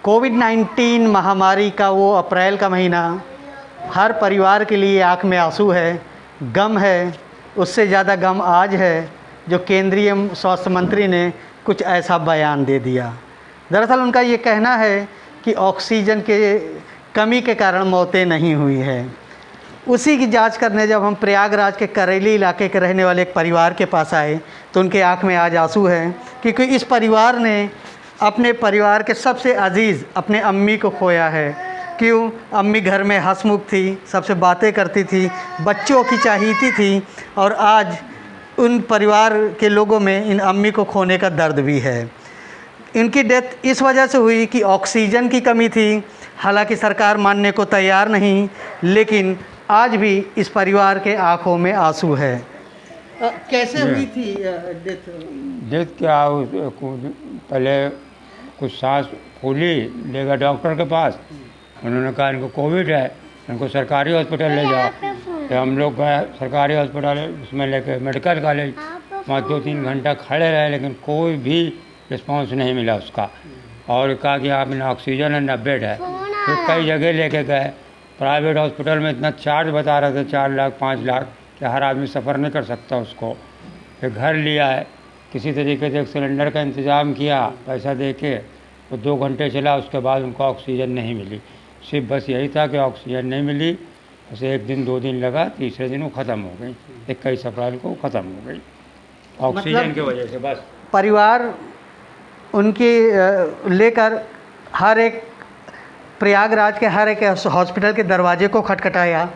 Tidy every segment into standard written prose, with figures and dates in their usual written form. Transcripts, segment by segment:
कोविड-19 महामारी का वो अप्रैल का महीना हर परिवार के लिए आँख में आंसू है, गम है। उससे ज़्यादा गम आज है जो केंद्रीय स्वास्थ्य मंत्री ने कुछ ऐसा बयान दे दिया। दरअसल उनका ये कहना है कि ऑक्सीजन के कमी के कारण मौतें नहीं हुई है। उसी की जांच करने जब हम प्रयागराज के करेली इलाके के रहने वाले एक परिवार के पास आए तो उनके आंख में आज आंसू है, क्योंकि इस परिवार ने अपने परिवार के सबसे अजीज़ अपने अम्मी को खोया है। क्यों? अम्मी घर में हंसमुख थी, सबसे बातें करती थी, बच्चों की चाहती थी, और आज उन परिवार के लोगों में इन अम्मी को खोने का दर्द भी है। इनकी डेथ इस वजह से हुई कि ऑक्सीजन की कमी थी। हालांकि सरकार मानने को तैयार नहीं, लेकिन आज भी इस परिवार के आंखों में आंसू है। कैसे हुई थी डेथ? डेथ क्या, पहले कुछ सांस फूली, ले गए डॉक्टर के पास। उन्होंने कहा इनको कोविड है, इनको सरकारी हॉस्पिटल ले जाओ। तो हम लोग गए सरकारी हॉस्पिटल, उसमें लेके मेडिकल कॉलेज, वहाँ 2-3 घंटा खड़े रहे, लेकिन कोई भी रिस्पांस नहीं मिला उसका। और कहा कि आप में ऑक्सीजन है, 90 बेड है। फिर कई जगह लेके गए, प्राइवेट हॉस्पिटल में इतना चार्ज बता रहे थे, 4 लाख 5 लाख, कि हर आदमी सफ़र नहीं कर सकता उसको। फिर घर लिया है, किसी तरीके से एक सिलेंडर का इंतज़ाम किया, पैसा दे के। वो 2 घंटे चला, उसके बाद उनको ऑक्सीजन नहीं मिली। सिर्फ बस यही था कि ऑक्सीजन नहीं मिली। बस 1 दिन 2 दिन लगा, तीसरे दिन वो ख़त्म हो गई। 21 अप्रैल को ख़त्म हो गई ऑक्सीजन की वजह से। बस परिवार उनकी लेकर हर एक प्रयागराज के हर एक हॉस्पिटल के दरवाजे को खटखटाया,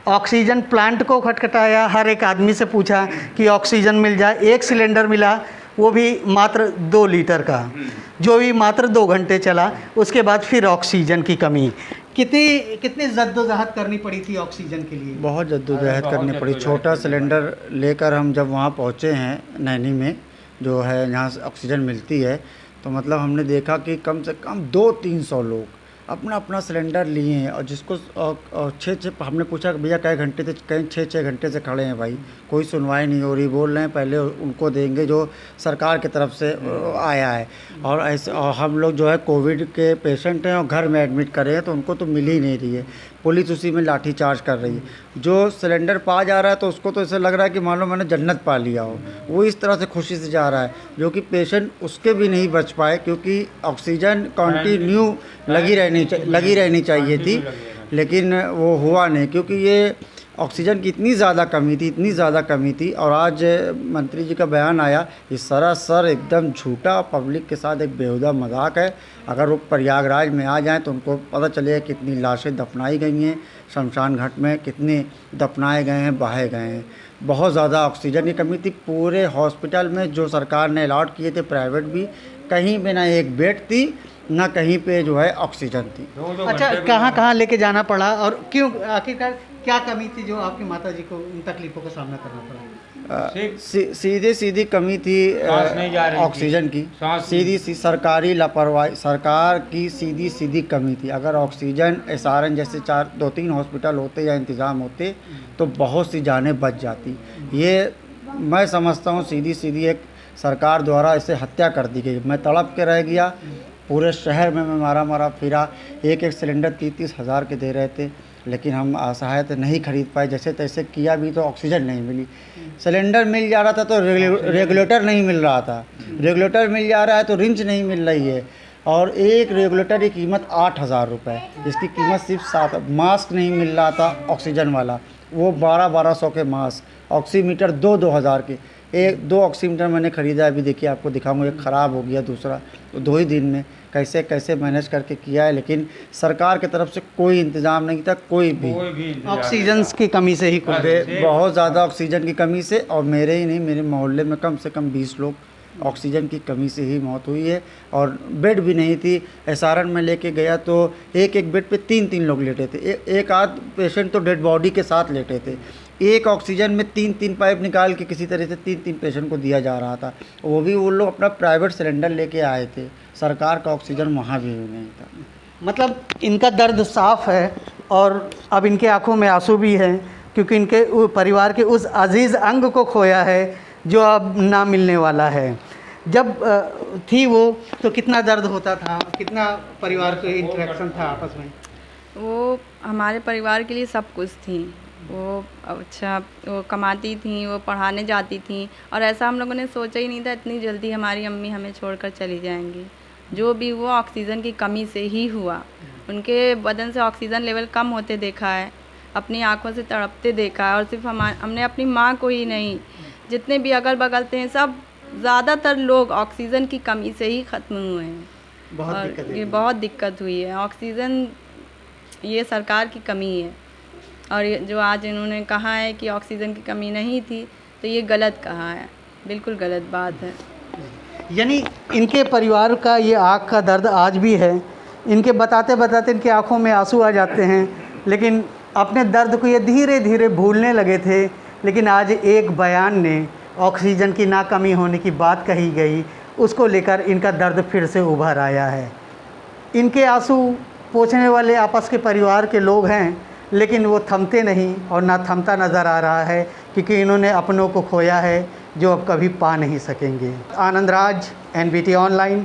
ऑक्सीजन प्लांट को खटखटाया, हर एक आदमी से पूछा कि ऑक्सीजन मिल जाए। एक सिलेंडर मिला, वो भी मात्र 2 लीटर का, जो भी मात्र 2 घंटे चला। उसके बाद फिर ऑक्सीजन की कमी। कितनी जद्दोजहद करनी पड़ी थी ऑक्सीजन के लिए? बहुत जद्दोजहद करनी पड़ी। छोटा सिलेंडर लेकर हम जब वहाँ पहुँचे हैं नैनी में, जो है जहाँ से ऑक्सीजन मिलती है, तो मतलब हमने देखा कि कम से कम 200-300 लोग अपना अपना सिलेंडर लिए हैं। और जिसको 6 हमने पूछा कि भैया कै घंटे से, कहीं 6 घंटे से खड़े हैं भाई, कोई सुनवाई नहीं हो रही। बोल रहे हैं पहले उनको देंगे जो सरकार की तरफ से आया है। और ऐसे और हम लोग जो है कोविड के पेशेंट हैं और घर में एडमिट करे हैं, तो उनको तो मिल ही नहीं रही है। पुलिस उसी में लाठी चार्ज कर रही है। जो सिलेंडर पा जा रहा है तो उसको तो ऐसा लग रहा है कि मान लो मैंने जन्नत पा लिया हो, वो इस तरह से खुशी से जा रहा है। जो कि पेशेंट उसके भी नहीं बच पाए, क्योंकि ऑक्सीजन कंटिन्यू लगी रहनी चाहिए थी, लेकिन वो हुआ नहीं, क्योंकि ये ऑक्सीजन की इतनी ज़्यादा कमी थी। और आज मंत्री जी का बयान आया, ये सरासर एकदम झूठा, पब्लिक के साथ एक बेहुदा मजाक है। अगर वो प्रयागराज में आ जाएं तो उनको पता चलेगा कितनी लाशें दफनाई गई हैं, शमशान घाट में कितने दफनाए गए हैं, बहाए गए हैं। बहुत ज़्यादा ऑक्सीजन की कमी थी पूरे हॉस्पिटल में। जो सरकार ने अलॉट किए थे प्राइवेट भी, कहीं पे ना एक बेड थी, ना कहीं पे जो है ऑक्सीजन थी। अच्छा, कहाँ लेके जाना पड़ा और क्यों? आखिरकार क्या कमी थी जो आपकी माता जी को इन तकलीफ़ों का सामना करना पड़ा? सीधी कमी थी ऑक्सीजन की। सीधी सरकारी लापरवाही, सरकार की सीधी कमी थी। अगर ऑक्सीजन SRN जैसे 2-3 हॉस्पिटल होते या इंतज़ाम होते तो बहुत सी जानें बच जाती। ये मैं समझता हूँ सीधी एक सरकार द्वारा इसे हत्या कर दी गई। मैं तड़प के रह गया, पूरे शहर में मैं मारा फिरा। एक सिलेंडर 30-30 हज़ार के दे रहे थे, लेकिन हम असहाय थे, नहीं खरीद पाए। जैसे तैसे किया भी तो ऑक्सीजन नहीं मिली। सिलेंडर मिल जा रहा था तो रेगुलेटर नहीं मिल रहा था, रेगुलेटर मिल जा रहा है तो रिंच नहीं मिल रही है। और एक रेगुलेटर की कीमत 8,000 रुपये, जिसकी कीमत सिर्फ 7। मास्क नहीं मिल रहा था ऑक्सीजन वाला, वो 1200 के मास्क। ऑक्सीमीटर 2,000 के। 2 ऑक्सीमीटर मैंने ख़रीदा, अभी देखिए आपको दिखाऊंगा। एक ख़राब हो गया, दूसरा तो 2 ही दिन में कैसे मैनेज करके किया है। लेकिन सरकार की तरफ से कोई इंतज़ाम नहीं था, कोई भी ऑक्सीजन की कमी से ही बहुत ज़्यादा ऑक्सीजन की कमी से। और मेरे ही नहीं, मेरे मोहल्ले में कम से कम 20 लोग ऑक्सीजन की कमी से ही मौत हुई है। और बेड भी नहीं थी। SRN में लेके गया तो एक बेड पे 3-3 लोग लेटे थे। एक आध पेशेंट तो डेड बॉडी के साथ लेटे थे। एक ऑक्सीजन में 3-3 पाइप निकाल के किसी तरह से 3-3 पेशेंट को दिया जा रहा था। वो भी वो लोग अपना प्राइवेट सिलेंडर लेके आए थे, सरकार का ऑक्सीजन वहाँ भी नहीं था। मतलब इनका दर्द साफ है और अब इनके आंखों में आंसू भी हैं, क्योंकि इनके परिवार के उस अजीज़ अंग को खोया है जो अब ना मिलने वाला है। जब थी वो, तो कितना दर्द होता था, कितना परिवार का इंटरेक्शन था आपस में? वो हमारे परिवार के लिए सब कुछ थी। वो अच्छा वो कमाती थी, वो पढ़ाने जाती थी, और ऐसा हम लोगों ने सोचा ही नहीं था इतनी जल्दी हमारी अम्मी हमें छोड़कर चली जाएंगी। जो भी हुआ ऑक्सीजन की कमी से ही हुआ। उनके बदन से ऑक्सीजन लेवल कम होते देखा है, अपनी आंखों से तड़पते देखा है। और सिर्फ हमने अपनी माँ को ही नहीं, जितने भी अगल बगल थे सब, ज़्यादातर लोग ऑक्सीजन की कमी से ही ख़त्म हुए हैं। बहुत और दिक्कत ये बहुत दिक्कत हुई है। ऑक्सीजन ये सरकार की कमी है, और ये जो आज इन्होंने कहा है कि ऑक्सीजन की कमी नहीं थी, तो ये गलत कहा है, बिल्कुल गलत बात है। यानी इनके परिवार का ये आँख का दर्द आज भी है। इनके बताते बताते इनकी आँखों में आंसू आ जाते हैं, लेकिन अपने दर्द को ये धीरे धीरे भूलने लगे थे। लेकिन आज एक बयान ने ऑक्सीजन की ना कमी होने की बात कही गई, उसको लेकर इनका दर्द फिर से उभर आया है। इनके आंसू पोंछने वाले आपस के परिवार के लोग हैं, लेकिन वो थमते नहीं और ना थमता नज़र आ रहा है, क्योंकि इन्होंने अपनों को खोया है जो अब कभी पा नहीं सकेंगे। Anand Raj, NBT online,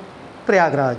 Prayagraj.